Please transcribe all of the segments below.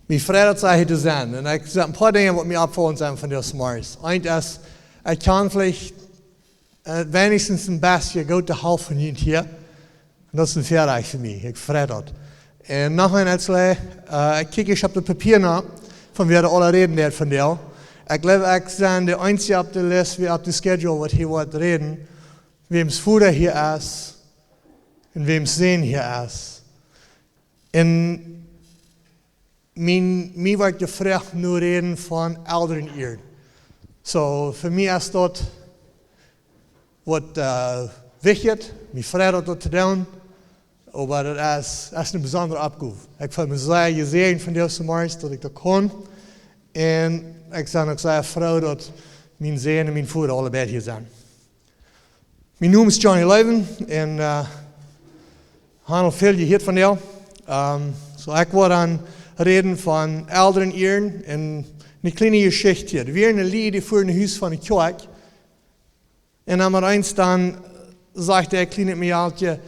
Mijn vrijdag zei hij te zijn. En ik zei een paar dingen wat mij opvallen zijn van deze morgens. Eén is, ik kan vielleicht wenigstens een beetje goed de half van jullie hier. En dat is een verrijk voor mij. Ik vrij dat. En nog een uitslag, ik kijk eens op het papier na, van wie er alle reden deed van deel. Ik geloof, ik zijn de einzige op de lijst, wie op de schedule wat hier wordt reden. Wem's voeder hier is, en wem's zin hier is. En mij wordt gevraagd nu reden van ouderen hier. So, voor mij is dat wat wichtig, mijn vrijdag dat te doen. Maar dat is een bijzondere opgave. Ik voel me zeer gezegend van deze morgens dat ik dat kon. En ik ben ook zeer vrouw dat mijn zin en mijn voeder allebei hier zijn. Mijn naam is Loewen en Hanel veel gehoord van jou. Ik word aan reden van ouderen hier en een kleine geschichte hier. Weer een lied voor een huis van een kerk. En aan het eind dan zegt hij kleine meisje,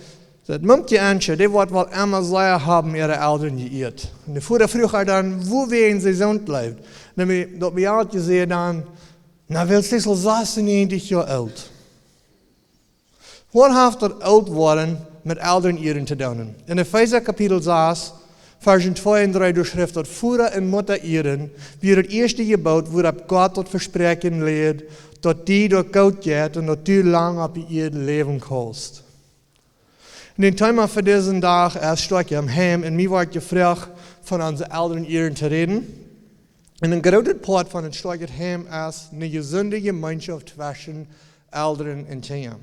dat mumpje Antje, die wordt wel immer sehr haben ihre Eltern geirrt. En de voeder vroeg haar dan, wo wären sie zondt blijft? En dat meisje zei dan, nou wil ze al 96 jaar oud. Wat heeft dat oud worden met ouderen ieren te doen? In Epheser kapitel 6, versen 2 en 3 doorschrift dat voeder en moeder ieren, wie het eerste gebouwd, waarop God tot verspreken leert, dat die door koud gaat en dat die lang op je leven kost. In het thema voor deze dag is stukje am heim en mij wordt gevraagd van onze ouderen ieren te reden. En een grote part van het stukje heim is een gezonde gemeenschap tussen ouderen en kinderen.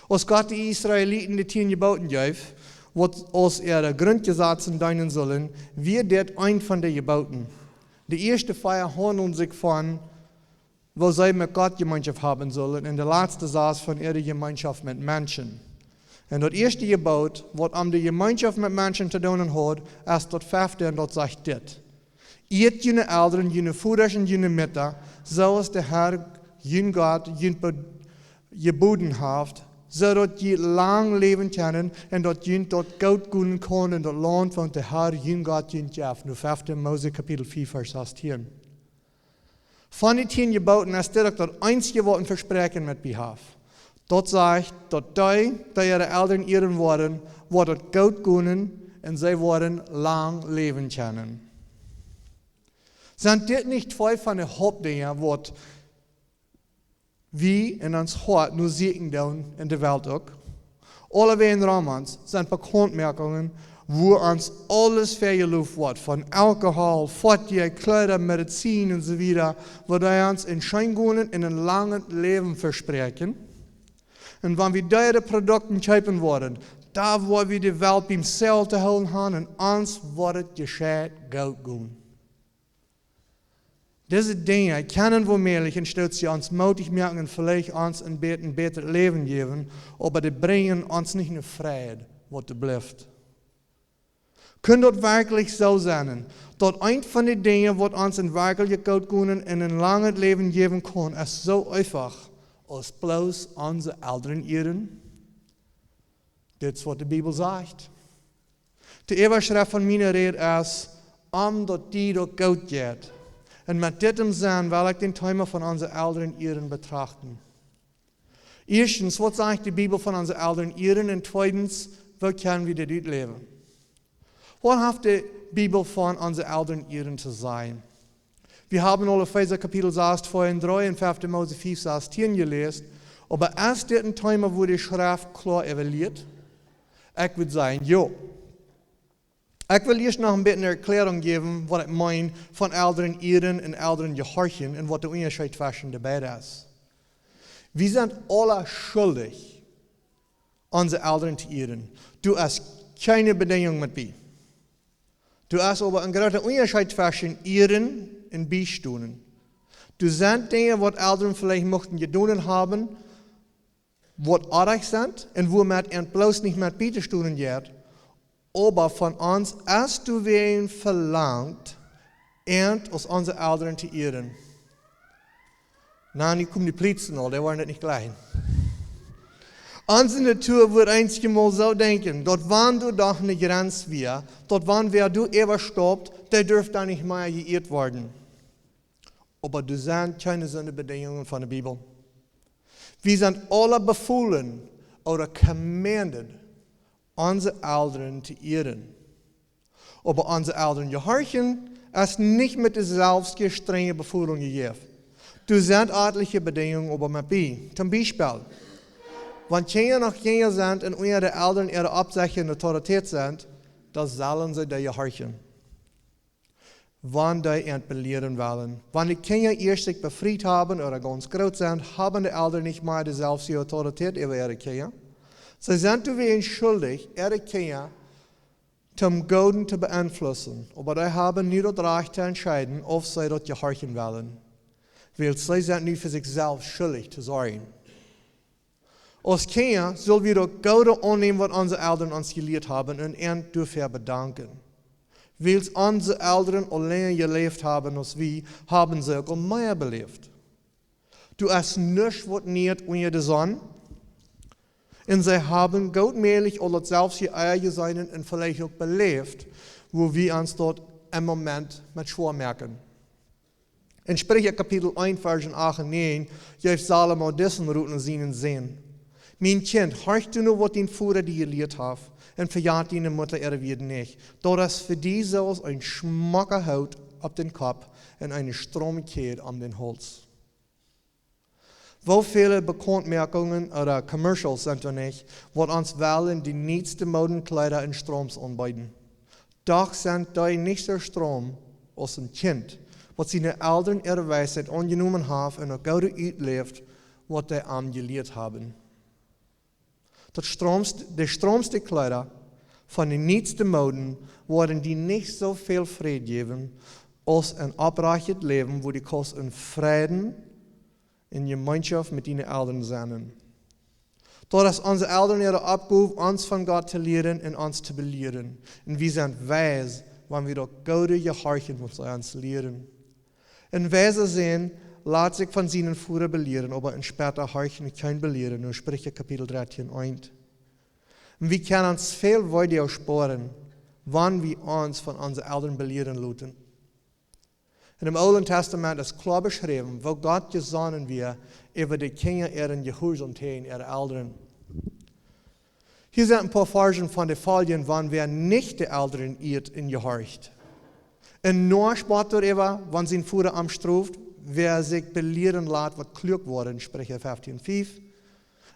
Als God de Israëlieten de 10 geboden geeft, wat als de grondgesetzen dienen zullen, wie dit een van de geboden. De eerste 4 handelen zich van, wo zij met God gemeenschap hebben zullen, en de laatste 6 van ihre gemeenschap met mensen. En dat eerste gebod, wat om de gemeenschap met mensen te doen had, is dat 5e en dat zegt dit. Eet jullie ouderen, jullie voeders en jullie midden, zoals de Heer, jullie God, jullie geboden heeft, zodat je lang leven kunnen en dat je tot goud kunnen kan in het land van de Heer, jullie God, jullie geeft. Nu 5 Mose kapitel 4 vers 16. Van die 10 geboden is dit ook dat einzige wat een verspreken met behalf. Dat zegt dat die ihre Eltern ieren worden, wat het goud kunnen en zij worden lang leven kunnen. Zijn dit niet 2 van de hoofddingen wat wie in ons hart nu zien doen in de wereld ook? Alle in Romans zijn bekendmerkingen wo ons alles vergeloofd wordt, van alcohol, fatje, kleding, medicijn en zo weiter, waar wij ons in schijngoenen in een lange leven verspreken. En wanneer we deze producten kopen worden, daar waar we de wereld bij zelf te houden hebben en ons wordt het gescheit goud gaan. Deze dingen kunnen we merken, anstatt sie ons mutig maken en vielleicht ons een beter leven geven, maar die brengen ons niet naar vrijheid, wat er blijft. Kan dat werkelijk zo zijn? Dat een van de dingen wat ons in werkelijk goud kunnen en een lang leven geven kan, is zo eenvoudig als bloos onze ouderen eren? Dit is wat de Bijbel zegt. De overschrift van mijn reden is, omdat die door goud gaat. En met dit im Sinn wil ik den thema van onze ouderen eren betrachten. Eerstens, wat zegt de Bijbel van onze ouderen eren? En tweitens, hoe kunnen we dit uitleven? Wat heeft de Bijbel van onze ouderen eren te zijn? Wir haben al Epheser kapitel 6, 2 en 3 en 5 Mose 4, 16 gelezen. Aber ist dit een thema wo de schrift klar evaluiert? Ik würde sagen, ja. Ik wil eerst nog een beetje een erklärung geven wat ik meen van ouderen eren en ouderen gehorchen en wat de onderscheid tussen de beiden is. We zijn alle schuldig onze ouderen te eren. Du hast keine bedingung met bij. Du hast aber een grote onderscheid tussen eren en bijstonen. Du zijn dingen wat ouderen vielleicht mochten gedaan hebben, wat aardig zijn en wo met en bloos niet met bijstonen gaat. Aber von uns, als du wen verlangt, ernt als onze ouderen te eren. Nou, nu komen die politie al, die waren het niet klein. Onze Natur wird einzig mal so denken, dort wann du doch eine Grenze wär, dort wann wer du überstoppt, der dürft da nicht mehr geirrt werden. Aber das sind keine Bedingungen von der Bibel. Wir sind alle befohlen oder commanded, unsere Eltern zu ehren. Aber unsere Eltern gehorchen, ist nicht mit der selbst strenge Befohlung gegeben. Du sind örtliche Bedingungen aber mit bei. Zum Beispiel, wenn Kinder noch Kinder sind und ihre Eltern ihre Absicht und Autorität sind, dann sollen sie dir gehorchen. Wenn die entbelehren wollen. Wenn die Kinder erst sich befreit haben oder ganz groß sind, haben die Eltern nicht mehr dieselbe Autorität über ihre Kinder. Sie sind deswegen schuldig, ihre Kinder zum Guten zu beeinflussen. Aber die haben nie das Recht zu entscheiden, ob sie dort gehorchen wollen. Weil sie sind nicht für sich selbst schuldig zu sorgen. Als Kinder sollen wir das Gute annehmen, was unsere Eltern uns gelehrt haben und ihnen dafür bedanken. Weil unsere Eltern allein gelebt haben als wir, haben sie auch mehr belebt. Du hast nicht was nicht unter der Sonne. Und sie haben gottmäßig alles selbst ihr eigen sein und vielleicht auch belebt, wo wir uns dort im Moment mit schwer merken. In Sprüche Kapitel 1, Vers 8 und 9, gibt Salomo diesen Routen sehen. Mein Kind, horch du nur, was dein Vater dir gelehrt hat, und verjagt deine Mutter ihre Wieder nicht. Dort ist für die selbst ein schmacker Haut auf den Kopf und eine Stromigkeit um den Hals. Wo viele Bekanntmerkungen oder Commercials sind da nicht, wo uns wollen die nächsten Modenkleider und Stroms anbieten. Doch sind die nicht so Strom als ein Kind, was seine Eltern ihre Weisheit angenommen haben und auch gut uitlebt, was sie angelehrt haben. Die stromste Kleider von den nächsten Moden worden die nicht so viel Frieden geben, als ein abreiches Leben, wo die Kost in Frieden in Gemeinschaft mit ihren Eltern sind. Dort ist unsere Eltern ihre Aufgabe, uns von Gott zu lehren und uns zu belehren. Und wir sind weise, wenn wir doch Gute gehorchen, was sie uns lehren. Und weise sehen, lässt sich von seinen Führern belehren, aber in später horchen kein belehren. Nur Sprüche Kapitel 13, 1. Und wir können uns viel weiter sparen, wann wir uns von unseren Eltern belehren lassen. In dem Alten Testament ist klar beschrieben, wo Gott gesonnen wird über die Kinder ihren Gehorsamkeit, ihre Eltern. Hier sind ein paar Versen von den Folien, wann wer nicht die Eltern irrt und gehorcht. Und nur spart darüber, wenn sie ihn Vater am straft, wer sich belehren lässt, was klug worden, Sprüche 15,5.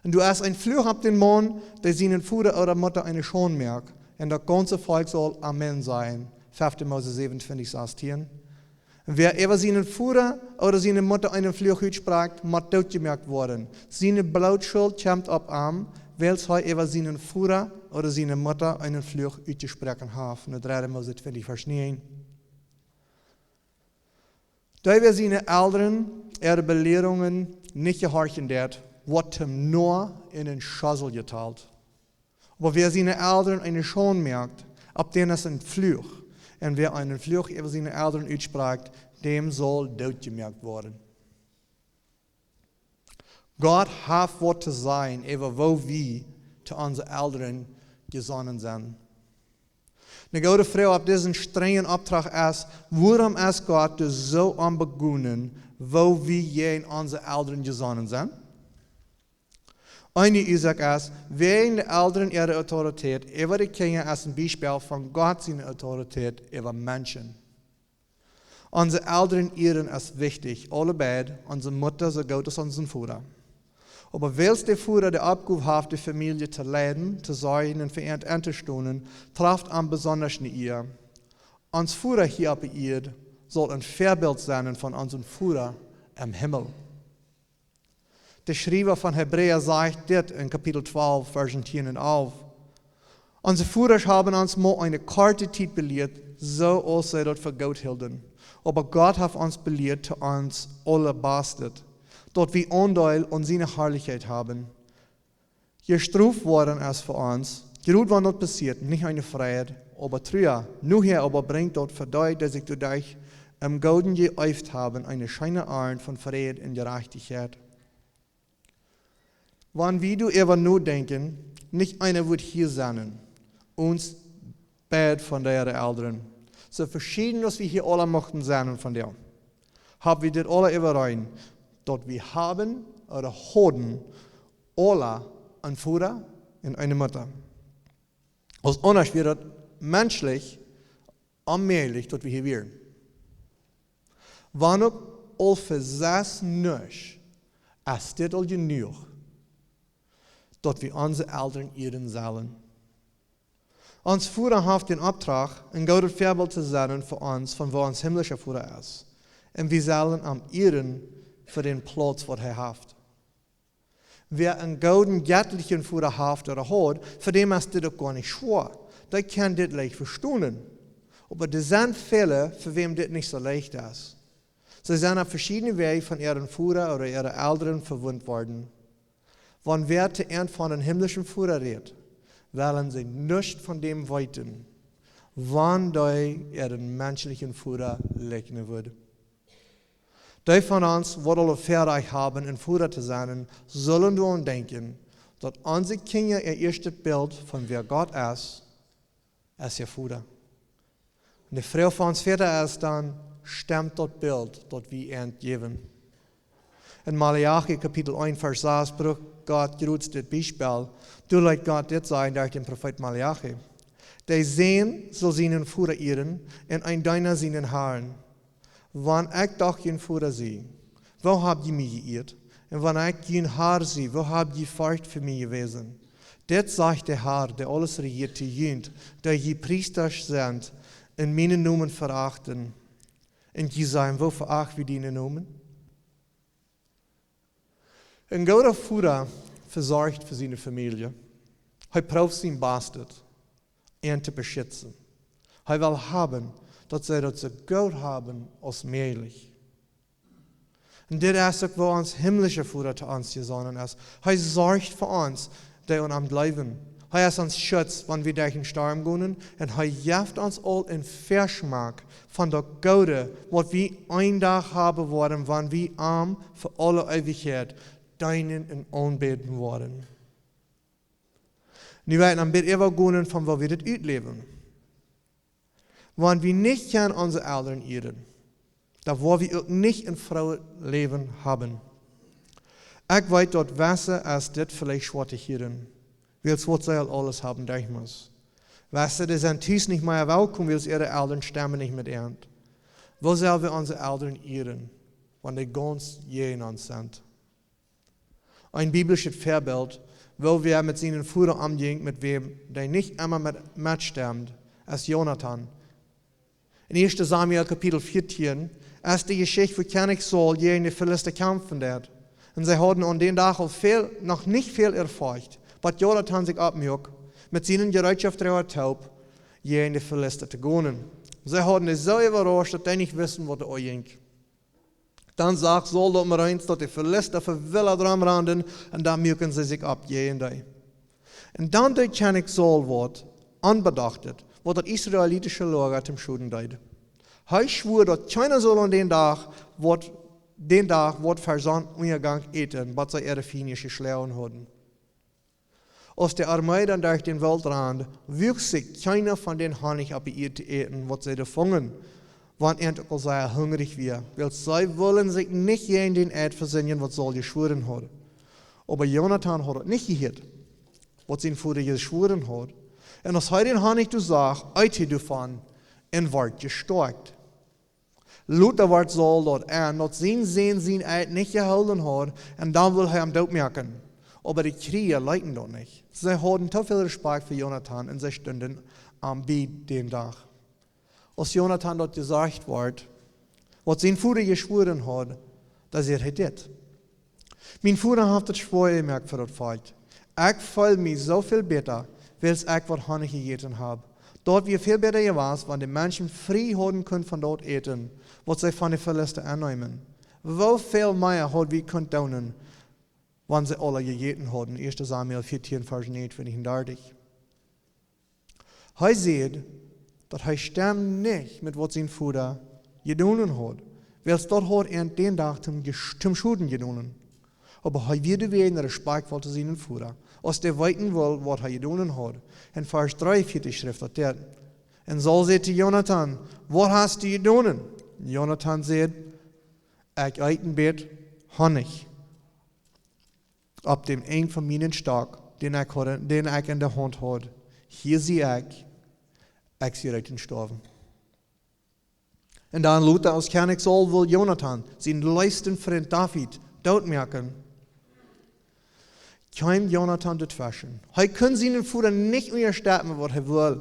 Und du hast ein Fluch ab den Mann, der seinen Vater oder Mutter eine Schon merkt. Und das ganze Volk soll Amen sein. 5. Mose 27, 16. Wer über seinen Vater oder seine Mutter einen Fluch ausspricht, muss totgemerkt worden. Seine Blutschuld kommt ab ihm, weil er über seinen Vater oder seine Mutter einen Fluch ausgesprochen hat. 3. Mose 20, Vers 9. Da wir seine Eltern ihre Belehrungen nicht gehorchen wird, wird ihm nur in den Schussel geteilt. Aber wer seine Eltern eine Schon merkt, ab denen ist ein Fluch. Und wer einen Fluch über seine Eltern ausspricht, dem soll totgemerkt werden. Gott hat was zu sein, über wo wir zu unseren Eltern gesonnen sind. Eine gute Frau auf diesen strengen Auftrag ist, warum ist Gott so anbegonnen, wo wir je in unsere Eltern gesonnen sind? Eine Ursache ist, wegen der Eltern ihre Autorität über die Kinder ist ein Beispiel von Gott seine Autorität über Menschen. Unsere Eltern ehren ist wichtig, alle beide, unsere Mutter so gut als unseren Vater. Aber weil der Vater die Aufgabe hat, die Familie zu leiten, zu sorgen und für ihn einzustehen, trifft am besonders nicht ihr. Uns Vater hier auf der Erde soll ein Vorbild sein von unserem Vater im Himmel. Der Schreiber von Hebräer sagt dit in Kapitel 12, Versen 10 und 11. Unsere Väter haben uns mal eine kurze Zeit belehrt, so als sie dort für Gott hielten. Aber Gott hat uns belehrt, zu uns alle bastet, dort wir Anteil und seine Herrlichkeit haben. Gestraft worden ist für uns, gerut wann dort passiert, nicht eine Freiheit, aber Trüher. Nur hier aber bringt dort für dich, dass ich durch dich im Golden geäuft haben, eine scheine Art von Frieden und Gerechtigkeit. Wann wir du ever nur denken, nicht einer wird hier sein, uns bad von der Älteren. So verschieden, dass wir hier alle mochten sein von dir. Haben wir das alle überein, dort wir haben oder haben alle einen Vater und eine Mutter. Als anders wird das menschlich, allmählich, dort wir hier wären. Wann auch all versas nicht, als dit al genug, dort wir unsere Eltern ehren sollen. Ons Vater hat den Auftrag, ein gutes Vorbild zu sein für uns, von wo uns himmlischer Vater ist. Und wir sollen am ehren für den Platz, was er hat. Wer einen guten, göttlichen Vater hat oder hat, für den ist das auch gar nicht schwer. Der kann das leicht verstehen. Aber das sind Fälle, für wem das nicht so leicht ist. Sie sind auf verschiedene Wege von ihren Vater oder ihren Eltern verwundet worden. Wenn wer zu einem von den himmlischen Vater redet, wollen sie nicht von dem weiten, wann die ihren menschlichen Vater leugnen würde. Die von uns, die alle Fähigkeit haben, ein Vater zu sein, sollen daran denken, dass unsere Kinder ihr erstes Bild von wer Gott ist ihr Vater. Und die Frau von uns Vater ist dann, stimmt das Bild, das wir entgeben. In Malachi Kapitel 1, Vers 6 braucht Gott gerührt das Beispiel. Du lässt Gott das sagen durch den Prophet Malachi. Die Sehen soll seinen Vater ehren und ein Deiner seinen Haaren. Wann ich doch den Vater sehe, wo habt ihr mich geirrt? Und wenn ich den Haar sehe, wo habt ihr Furcht für mich gewesen? Das sagt der Herr, der alles regiert, die Jünd, der je Priester sind, in meinen Namen verachten. Und die sagen, wo verachten wir die Namen? Ein guter Vater versorgt für seine Familie. Er braucht sein Bestes, ihn zu beschützen. Er will haben, dass sie das so gut haben als möglich. Und das ist auch, wo uns himmlischer Vater zu uns gesonnen ist. Er sorgt für uns, die uns am Leben. Er ist uns Schutz, wenn wir durch den Sturm gehen. Und er gibt uns all in Verschmack von der Gute, was wir ein Tag haben werden, wenn wir arm für alle Ewigkeit deinen und anbeten worden. Nu werden am Bett immer gehen, von wo wir das ausleben. Wenn wir nicht an unsere Eltern ehren, da wo wir auch nicht ein frohes Leben haben. Ich weiß, dort Wasser ist das vielleicht schwer zu hören, weil es wird alles haben durch muss. Wasser, die sind tief nicht mehr willkommen, weil ihre Eltern stammen nicht mit ernt. Wo sollen wir unsere Eltern ehren, wenn die ganz jene uns sind? Ein biblisches Vorbild, wo wir mit seinen Vater umgehen, mit wem der nicht einmal mitstimmt, ist Jonathan. In 1. Samuel Kapitel 14 ist die Geschichte, wo König Saul gegen die Philister kämpfen wird. Und sie hatten an den Tag noch nicht viel erfurcht, aber Jonathan sich abmüht, mit seinen Gerätschaften taub, gegen die Philister zu gehen. Sie hatten es so überrascht, dass sie nicht wissen, was da ging. Dann sagt Saul dort mal eins, dass die Philister verwillt dran randen und dann mücken sie sich ab, gegen die. Und dann der König Saul wird anbedachtet, wo das israelitische Lager zum Schuden deed. Er schwur, dass keiner soll an den Tag wird versandt Untergang eten, was sie ihre Finische geschlagen hatten. Als die Armee dann durch den Wald rannte, wuchs sich keiner von den Honig ab ihr zu eten, was sie da fangen, wann endlich sie hungrig wir, weil sie wollen sich nicht gegen den Eid versinnen, was Saul geschworen hat. Aber Jonathan hat es nicht gehört, was sein Vater geschworen hat. Und als er den Honig du sagst, eite davon, und ward gestärkt. Luther wird Saul dort an, dass sein Eid nicht gehalten hat, und dann will er ihm Daut merken. Aber die Krieger leiden dort nicht. Sie hatten zu viel Respekt für Jonathan und sie standen am Bett den Dach. Als Jonathan dort gesagt wird, was sein Vater geschworen hat, dass er das. Mein Vater hat das schwer gemerkt für das Volk. Ich fühle mich so viel besser, weil ich was Honig gegessen habe. Dort wir viel besser gewesen, wenn die Menschen frei haben können von dort eten, was sie von den Philister annehmen. Wo viel mehr hat wir können tun, wenn sie alle gegessen haben. 1. Samuel 14, Vers 39. Er sieht, dass er stimmt nicht mit was sein Vater getan hat, weil es dort hat er den Tag zum Schuden getan. Aber hij wilde weer naar respect voor te zijn voeren. Als de weten wil wat hij gedaan had. En vers 43 schrift dat dat. En Saul zei te Jonathan, wat hast du gedaan? Jonathan zei, ik eet een bed honig. Op dem een van mijn stok, den ik in de hand had. Hier zie ik zie uit den sterven. En dan Luther als König Saul wil Jonathan, zijn lijsten vriend David, doodmerken. Kein Jonathan dazwischen. Hij kan zijn Vater niet meer sterben, wat hij wil.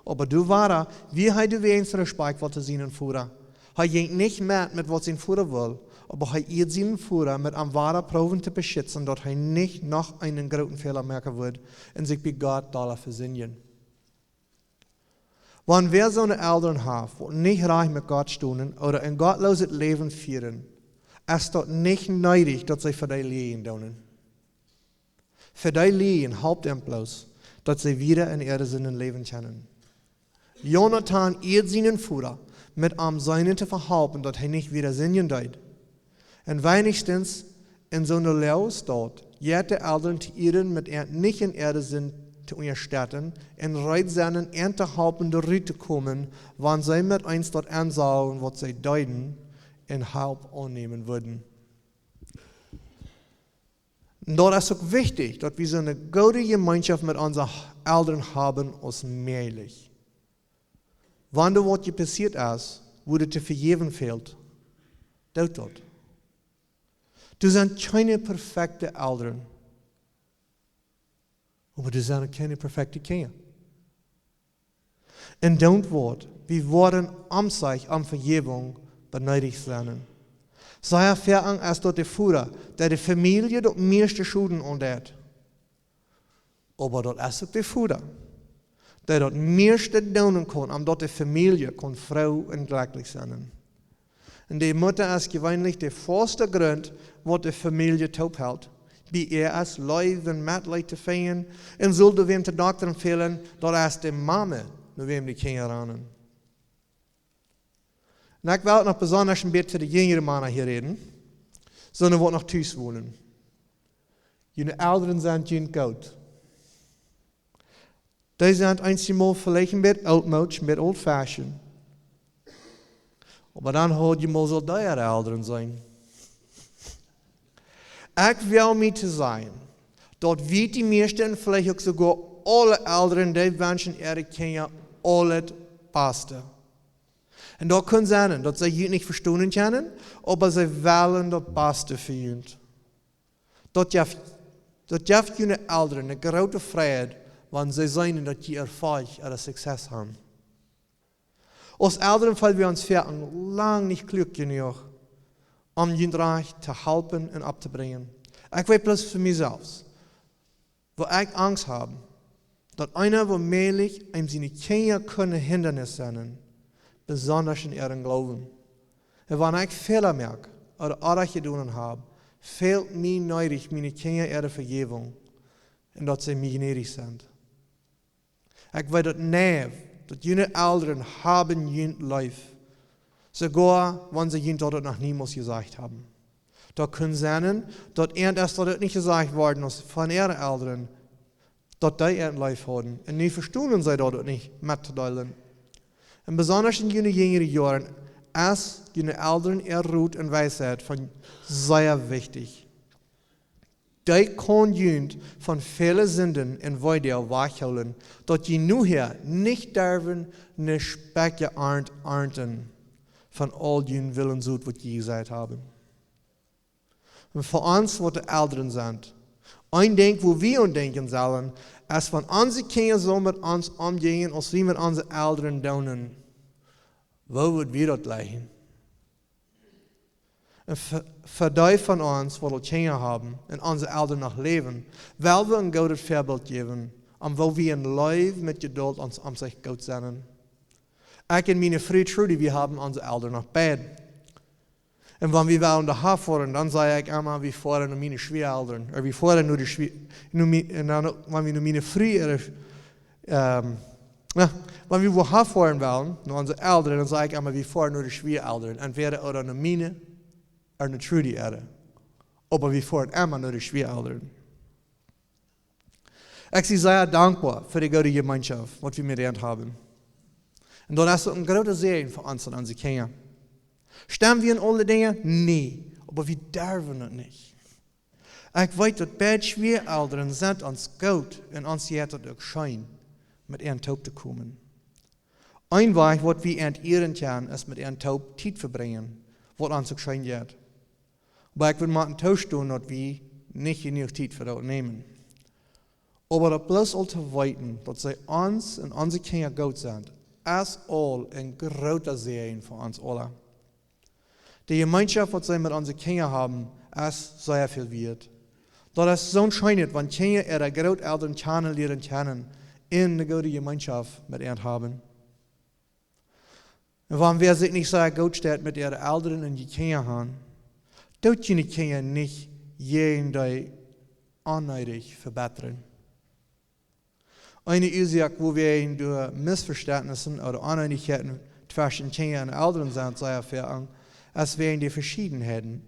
Aber du war wie hij de wens respect wat zijn Vater. Hij ging niet met wat zijn Vater wil, aber hij eet zijn Vater met een ware Proben te beschützen, dat hij niet nog einen großen Fehler merken wird en zich bij Gott dalle verzinnen. Wanneer wir so eine Eltern haben, die nicht reich mit Gott stehen oder ein gottloses Leben führen, ist das nicht nötig, dass sie für die Lehen tun. Für die Lehen helpt es bloß, dass sie wieder in ihre Sinnen leben können. Jonathan eert seinen Vater, mit seinen zu verhalten, dass er nicht wieder sinnen tut. Und wenigstens in so einer Lehrstadt, jede Eltern zu ehren, mit nicht in ihre Sinn te ondersteunen en rijdt zijn en te helpen eruit te komen, wanneer zij met eens dat aanzouden wat zij duiden en hulp aannemen würden. Und dat is ook wichtig, dat we zo'n goede gemeenschap met onze Eltern haben als möglich. Wanneer wat je passiert is, wo het te vergeven fehlt, doet dat. Du zijn keine perfekte Eltern. Aber du zijn keine perfekte Kinder. En don't word, wir worden sich Vergebung benötigt sein. Sei erfahren als dort der Vater, der die Familie dort meiste Schulden unterhat. Aber dort ist auch der Vater, der dort meiste tun kann, dort die Familie kann Frau und glücklich sein. Und die Mutter ist gewöhnlich der erste Grund, was die Familie taub hält. Bij als Loewen met Leid te vinden en zullen we hem te dokter empfehlen, dat als de mama nu wem die kinderen aan. En ik wil nog besonders een beetje de jongere mannen hier reden, sondern wat nog thuis wonen. Jullie ouderen zijn geen Goot. Die zijn eenmaal verlegen met oudmoed, met old-fashioned. Maar dan hoort je maar zo die ouderen zijn. Ik wil me te zijn, dat weet die meesten en vielleicht ook sogar alle Eltern, die wensen ihre Kinder al het beste. En dat kan zijn dat zij je niet verstaan kunnen, maar zij willen dat beste voor je. Dat geeft je Eltern een grote vrijheid, wanneer zij zijn dat je ervaart en succes hebben. Als Eltern vallen wir uns lang nicht klug genug, je Reich te helpen en op te brengen. Ik weet plus voor mezelf, waar ik angst heb, dat einer womöglich ihm seine Kinder kunnen Hindernis zijn, besonders in ihren Glauben. En wanneer ik Fehler merke, oder gedaan heb, fehlt mir nötig meine Kinder ihre Vergebung, en dat sie mir gnädig sind. Ik weet dat neef, dat jene Eltern haben jene Life, sogar wenn sie jene dort noch niemals gesagt haben. Da können sein, dass erst dort nicht gesagt worden ist von ihren Eltern, dass die ihren Life haben. Und nie verstehen sie dort nicht mitzuteilen. Und besonders in jenen jüngeren Jahren ist jene Eltern ihr Ruhe und Weisheit von sehr wichtig. Die können jünd von vielen Sünden und Weide wegholen, dass je nu hier nicht dürfen, ne Specke ernten von all jenen Willen so, was je gesagt haben. Und für uns, was die Eltern sind, ein Denk, wo wir denken sollen, ist von unsere Kinder so mit uns umgehen, als wir mit unseren Eltern tun. Wo wird wir das leiden? Und für die von uns, die Kinder haben und unsere Eltern noch leben, wollen wir ein gutes Vorbild geben, wo wir ein Leben mit Geduld uns sich gut sein. Ich und meine Frau Trudy, wir haben unsere Eltern noch beide. Und wenn wir wollen daheim fahren, dann sage ich immer, wir fahren nur meine Schwiegereltern. Oder wir fahren nur die wenn wir nur meine Früher, wenn wir daheim fahren wollen, nur unsere Eltern, dann sage ich immer, wir fahren nur die Schwiegereltern. Entweder oder nur meine, oder nur Trudy. Aber wir fahren immer nur die Schwiegelderen. Ich bin sehr dankbar für die gute Gemeinschaft, was wir miteinander haben. Und das ist ein großer Segen für uns und unsere Kinder. Stimmen wir in alle Dinge? Nee, aber wir dürfen es nicht. Ich weiß, dass beide Schwiegelderen sind uns gut und uns jetzt auch schein, mit ihren Taub zu kommen. Ein Weg, was wir entbehren können, ist mit ihren Taub Zeit verbringen, was uns auch schein wird. Aber ich will mal tauschen, dass wir nicht genug Zeit für das nehmen. Aber das bloß all zu weiten, dass sie uns und unsere Kinder gut sind, ist all ein großer Segen für uns alle. Die Gemeinschaft, was sie mit unseren Kindern haben, ist sehr viel wert. Das ist so schön, wenn Kinder ihre Großeltern kennen, in eine gute Gemeinschaft mit ihnen haben. Und wenn wir sich nicht sehr gut stellen mit ihren Eltern und die Kinder haben, tut die Kinder nicht jeden Tag unnötig verbessern. Eine Ursache, wo wir durch Missverständnisse oder Uneinigkeiten zwischen Kindern und Eltern sind, sehr viel, als wegen die Verschiedenheiten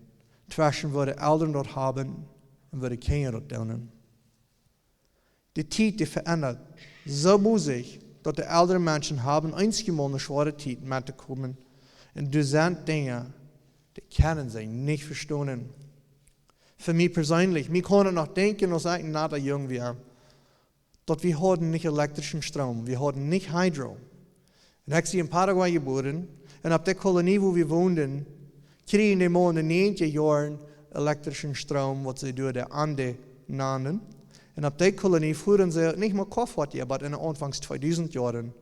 zwischen was die Eltern dort haben und was die Kinder dort tun. Die Zeit, die verändert, so musig, dass die älteren Menschen haben einmal eine schwere Zeit mitbekommen. Und das sind Dinge, die können sie nicht verstehen. Für mich persönlich, mir konnte noch denken, als ich noch jung war, dass wir hatten nicht elektrischen Strom, wir hatten nicht Hydro. Und ich bin in Paraguay geboren, und auf der Kolonie, wo wir wohnten, kriegen die in den 90er Jahren elektrischen Strom, was sie durch die Ande nannten. Und auf der Kolonie fuhren sie nicht mal Kaufwort, aber in den Anfangs 2000 Jahren.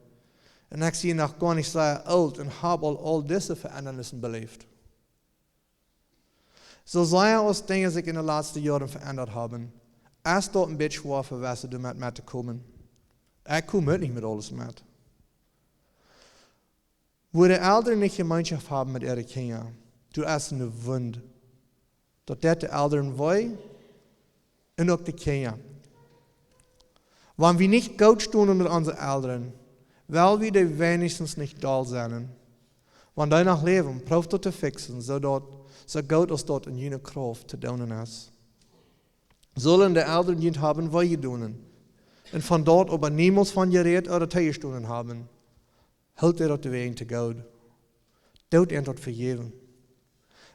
Und ich bin noch gar nicht sehr alt und habe all diese Veränderungen belebt. So sehr als Dinge sich in den letzten Jahren verändert haben, ist dort ein bisschen schwer für was damit mitzukommen. Ich komme nicht mit alles mit. Wo die Eltern nicht Gemeinschaft haben mit ihren Kindern, du hast eine Wunde. Dass die Eltern wollen und auch die Kinder. Wenn wir nicht gut stehen mit unseren Eltern, weil wir die wenigstens nicht da sind. Wenn die noch leben, probiert das zu fixen, so gut als dort in jener Kraft zu tun ist. Sollen die Eltern nicht haben, was sie tun. Und von dort aber niemals von Gerät oder Teilstunden haben. Hält ihr auf Weg zu Gott. Tut ihr dort vergeben.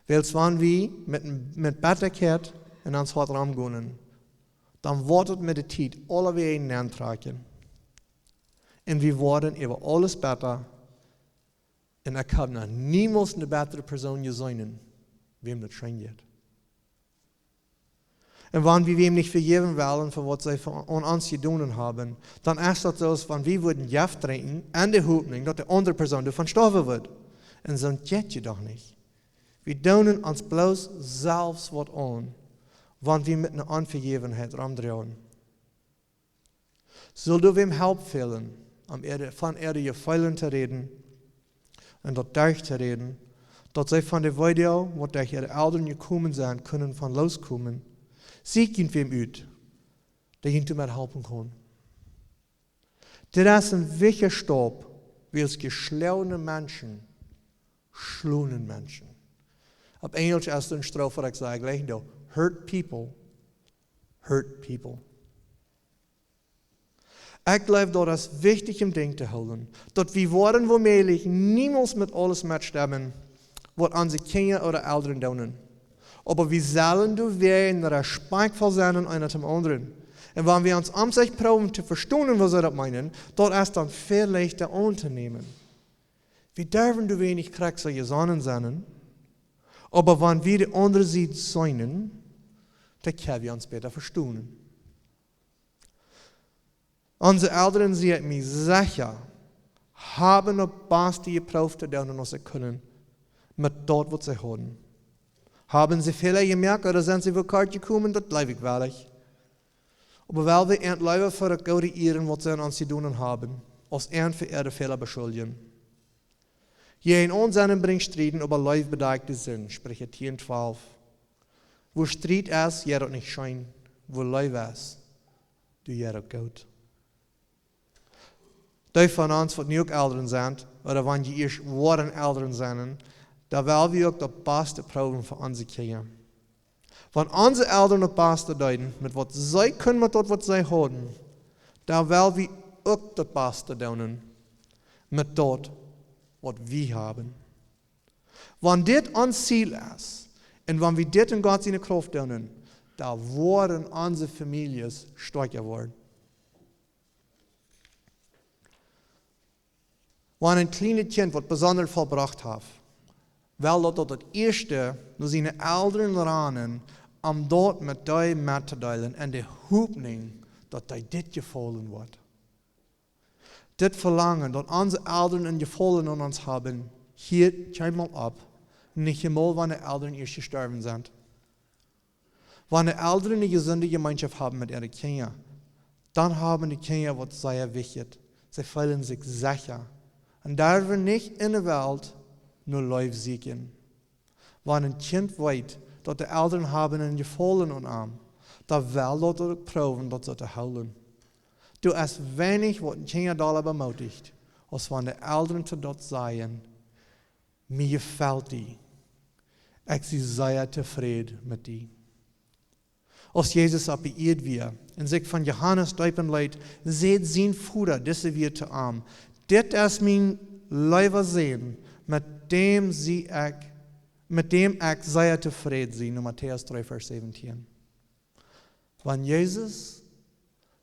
Weil wenn wir mit Bitterkeit in uns Hart gehen, dann wird mit der Zeit alle Wege antragen. Und wir werden über alles besser. Und ich habe noch niemals eine bessere Person gesehen, wem das scheint. Und wenn wir ihm nicht vergeben wollen, für was sie an uns getan haben, dann ist das so, als wenn wir würden Gift trinken, an der Hoffnung, dass die andere Person davon sterben wird. Und so geht es doch nicht. Wir tun uns bloß selbst was an, wenn wir mit einer Unvergebenheit rumdrehen. Soll du wem Help fehlen, von ihr Gefallen zu reden und dort durchzureden, dass sie von der Video, wo durch ihre Eltern gekommen sind, können von loskommen. Sie gehen wem ut, der ihnen damit helfen kann. Das ist ein wichtiger Stab, wie es geschlagene Menschen, schlunen Menschen. Auf Englisch ist ein Strophe, was ich sage, gleich da. Hurt people. Ich glaube, das ist wichtig im Ding zu halten, dass wir worden womöglich niemals mit alles mitstimmen, was unsere Kinder oder Eltern tun. Aber wir sollen werden respektvoll sein an einer zum anderen. Und wenn wir uns an sich proben zu verstehen, was sie das meinen, dort ist dann viel leichter anzunehmen. Wir dürfen wenig kriegsige Sonnen sein, aber wenn wir die andere Seite sehen, dann können wir uns besser verstehen. Unsere Eltern, sie hat mich sicher, haben das Beste geprüft, was sie können, mit dort, was sie haben. Haben sie Fehler gemerkt oder sind sie wirklich gekommen, das bleibe ich ehrlich. Aber weil wir entleiben für das gute Ehren, was sie an uns zu tun haben, als für ihre Fehler beschuldigen. Je in uns bringt Striden über leibbedeckte Sinn, sprich 10,12. Wo Streit ist, jeder nicht schein. Wo Leib ist, du jeder gut. Die von uns, die nicht Eltern sind, oder wenn die erst waren Eltern sind, da wollen wir auch das Beste proben für unsere Kinder. Wenn unsere Eltern op Beste deuten, mit was sie können, mit dat was sie haben, da will wir auch das Beste doen, mit dat, was wir haben. Wenn dit ons Ziel ist, und wenn wir dit in Gott seine Kraft doen, da worden unsere Familien stärker worden. Wenn ein kleines Kind, was besonders vollbracht hat, will das erste nur seine Eltern ranen, om dort mit dir mitzuteilen und die Hoffnung, dass dir dit gefallen wird. Dit Verlangen, dass unsere Eltern ein Gefallen an uns haben, hielt einmal ab, nicht einmal, wenn die Eltern erst gestorben sind. Wenn die Eltern eine gesunde Gemeinschaft haben mit ihren Kindern, dann haben die Kinder was sehr wichtig. Sie fühlen sich sicher. Und da wir nicht in der Welt nur Leib siegen. Wenn ein Kind weiß, dass die Eltern haben ein Gefallen an ihm, dann will das auch proben, dass sie zu holen. Du hast wenig, was ein Kind da bemutigt, als wenn die Eltern zu dort sagen, mir gefällt die. Ich bin sehr zufrieden mit dir. Als Jesus op die eerd weer, en zich van Johannes duipen leidt, seht zijn Vater, deze weer te arm. Dit is mijn leive zin, met dem ik zeer tevreden zijn, in Matthäus 3, vers 17. Wanneer Jezus,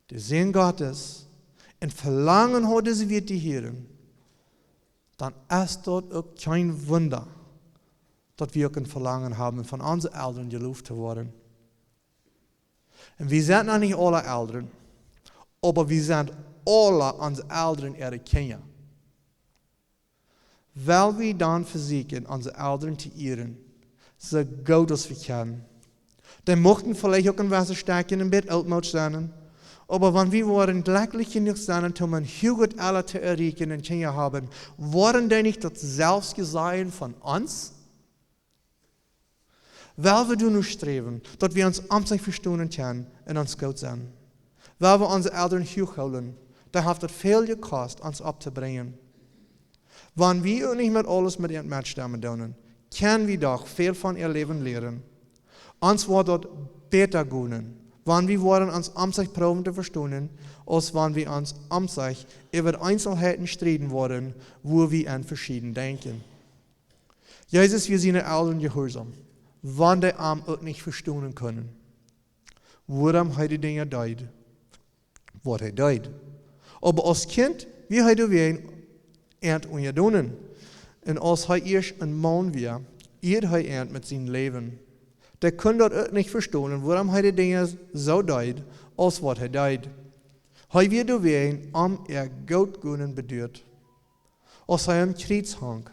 de Zin Gottes, en verlangen had deze weer te heren, dan is dat ook geen wunder, dat we ook een verlangen hebben van onze ouderen geloofd te worden. Und wir sind noch nicht alle Eltern, aber wir sind alle unsere Eltern ihre Kinder. Weil wir dann versuchen, unsere Eltern zu ehren, so gut als wir können. Die mochten vielleicht auch ein Wasser stecken im Bett altmut sein, aber wenn wir waren glücklich genug sein, um ein Hügel alle zu erreichen und Kinder haben, waren die nicht das Selbstgesehen von uns? Weil wir nur streben, dass wir uns amtlich verstehen können und uns gut sein. Weil wir unsere Eltern hochholen, da hat es viel gekostet, uns abzubringen. Wenn wir auch nicht mit alles mit ihren Maßstäben tun, können wir doch viel von ihr Leben lernen. Uns wird dort besser gehen, wenn wir uns amtlich proben zu verstehen, als wenn wir uns amtlich über Einzelheiten streiten wollen, wo wir an verschieden denken. Jesus, wir sind Eltern gehorsam. Wann die Arm auch nicht verstehen können. Warum er die Dinge deed, was er deed. Aber als Kind, wie er die Wegen ernt unterdonen. Und als er erst ein Mann war, er ernt mit seinem Leben. Der kann das auch nicht verstehen, warum er die Dinge so deed, als was er deed. Er wird die Wegen Gott gönnen bedeutet. Als er am Kreuz hang,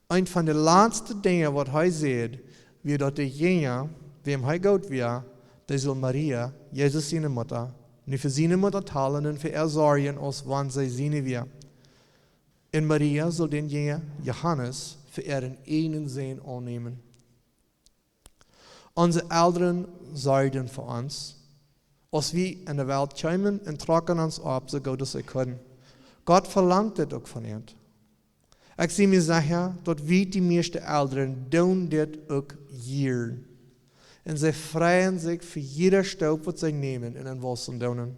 ein von den letzten Dingen, was er sieht, wie dat degene, wem hij Gott war, der soll Maria, Jesus seine Mutter, nicht für seine Mutter talen und für er sorgen, als wann sie seine wir. Und Maria soll denjenigen Johannes für ihren einen Sehen annehmen. Unsere Eltern sorgen für uns, als wir in der Welt kommen und trocken uns ab, so gut sie können. Gott verlangt das auch von uns. Ich sehe mir sicher, dass wir die meisten Eltern tun das auch hier. Und sie freuen sich für jeder Staub, was sie nehmen und in Wasser tun.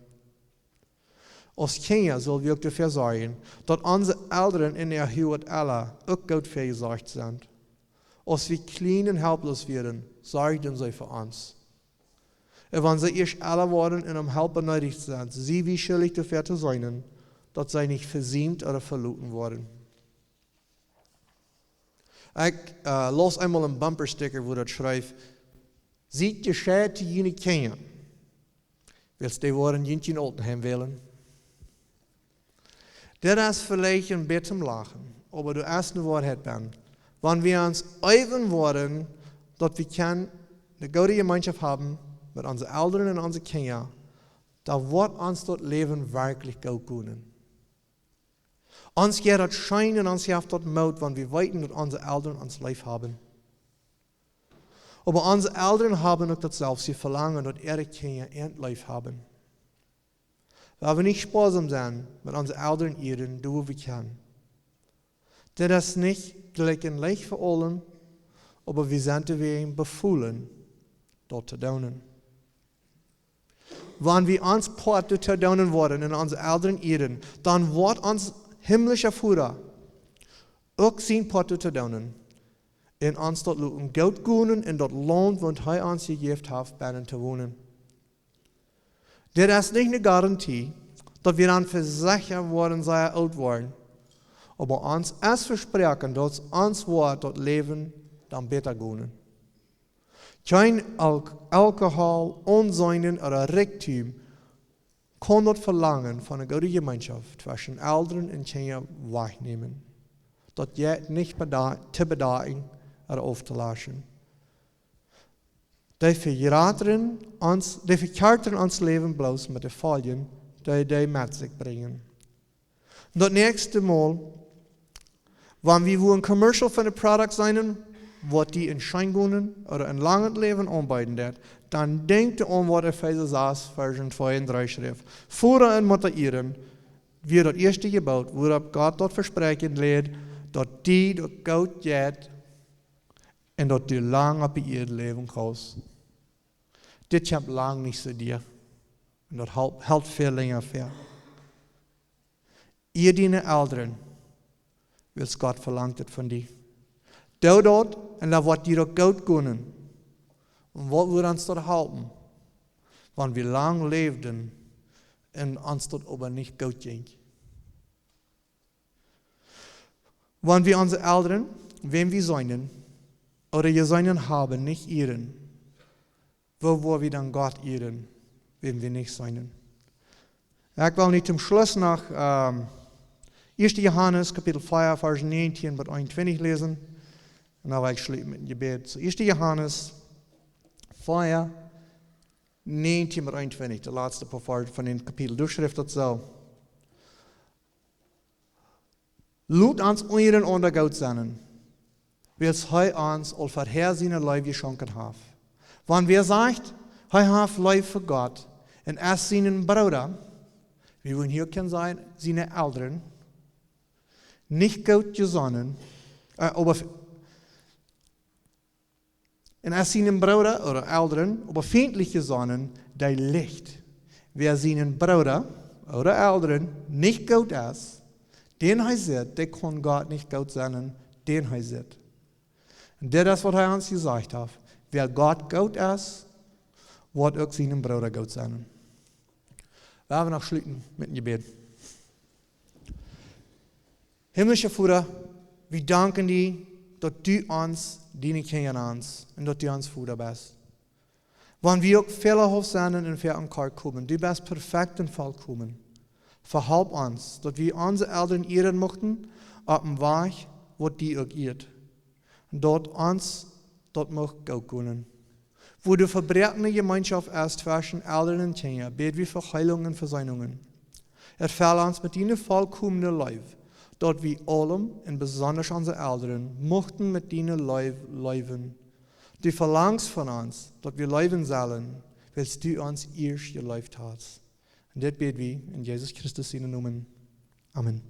Als Kinder sollen wir auch dafür sorgen, dass unsere Eltern in der Hut alle auch gut versorgt sind. Als wir klein und helplos werden, sorgen sie für uns. Und wenn sie erst alle worden und um Hilfe nötig sind, sie wie schuldig dafür zu sein, dass sie nicht versäumt oder verloren worden. Ich las einmal een bumpersticker, wo dat schrijft, ziet je scheid te jullie kennen. Willst die woorden jentje in Oldenheim willen? Dat is vielleicht een beetje zum Lachen, aber du hast eine Wahrheit ben. Wenn wir uns eigen worden, dass wir eine gute Gemeinschaft haben mit unseren Eltern und unseren Kindern, da wird uns das Leben wirklich gut gehen. Uns geht das Schein und uns hilft das Mut, wenn wir weiten, dass unsere Eltern uns lieb haben. Aber unsere Eltern haben auch das selbst verlangen, dass ihre Kinder lieb haben. Weil wir nicht sparsam sind mit unseren Eltern ehren, wo wir können. Das ist nicht gleich für allen, aber wir sind deswegen befohlen, dort zu tun. Wenn wir uns Porte zu tun worden in unsere älteren Ehren, dann wird uns himmlischer Vater auch sein Porte zu tun. In uns dort luten Geld gehen in dort Land, wo er uns gegeben hat, binnen zu wohnen. Das ist nicht eine Garantie, dass wir dann versichert worden, sei alt worden. Aber uns es versprechen, dass uns Wort dort leben, dann besser gehen. Kein Alkohol, Unsünden oder Reichtum kann dort verlangen von einer guten Gemeinschaft zwischen Älteren und Kindern wegnehmen. Dort Jeit nicht zu bedagen oder aufzulassen. Die verkärtern uns Leben bloß mit den Folgen, die mit sich bringen. Und das nächste Mal, wenn wir ein Commercial von einem Produkt sein, was die in Scheingungen oder in langen Leben anbieten, dann denkt ihr an, was Epheser 6, Vers 2 und 3 schrift. Vorher in Matthäus, wie das erste gebaut, wo Gott dort versprechen lädt, dass die dort Gott geht und dass die lang auf ihr Leben kannst. Das kommt lang nicht zu dir. Und das hält viel länger fair. Ihr deine Älteren, was Gott verlangt hat von dir. Daut dort und da wird dir auch gut gehen. Und was wird uns dort halten, wenn wir lang lebten und uns dort aber nicht gut ging. Wenn wir unsere Älteren, wem wir seinen, oder ihr seinen haben, nicht ehren, wo wir dann Gott ehren, wenn wir nicht seinen. Ich will nicht zum Schluss nach 1. Johannes, Kapitel 4, Vers 19 bis 21 lesen. Und dann will ich schließen mit dem Gebet. So 1. Johannes 4, 19 bis 21, der letzte paar Verse von dem Kapitel. Durchschriftet so. Lut uns euren unter Gott sein, wie es uns all vorhersehene Leib geschenkt hat. Wenn wir sagt, hat Leib für Gott, und es seinen Bruder, wie wir hier können sein, seine Eltern, nicht Gott gesonnen, aber und es seinen Bruder oder Eltern, aber feindlich gesonnen, der Licht. Wer seinen Bruder oder Eltern nicht Gott ist, den er sieht, der kann Gott nicht Gott sein, den er sieht. Und das ist, was er uns gesagt hat. Wer Gott Gott ist, wird auch seinen Bruder Gott sein. Wir haben noch schließen mit dem Gebet. Himmlischer Vater, wir danken dir, dass du uns dienen kannst und dass du uns Vater bist. Wenn wir auch fehlerhaft sind und wir an Kar kommen, du bist perfekt und vollkommen. Verhalb uns, dass wir unsere Eltern ehren möchten, auf dem Weg, wo die auch ehrt. Und dort uns, dort möcht Gott können. Wo du verbreitende Gemeinschaft ist zwischen Eltern und Kindern, beten wir für Heilung und Versöhnungen. Erfülle uns mit deinem vollkommenen Leib, dort wir allem, und besonders unsere Eltern, möchten mit deinem Leib leben. Du verlangst von uns, dass wir leben sollen, weil du uns erst gelebt hast. Und das beten wir in Jesus Christus seinen Namen. Amen.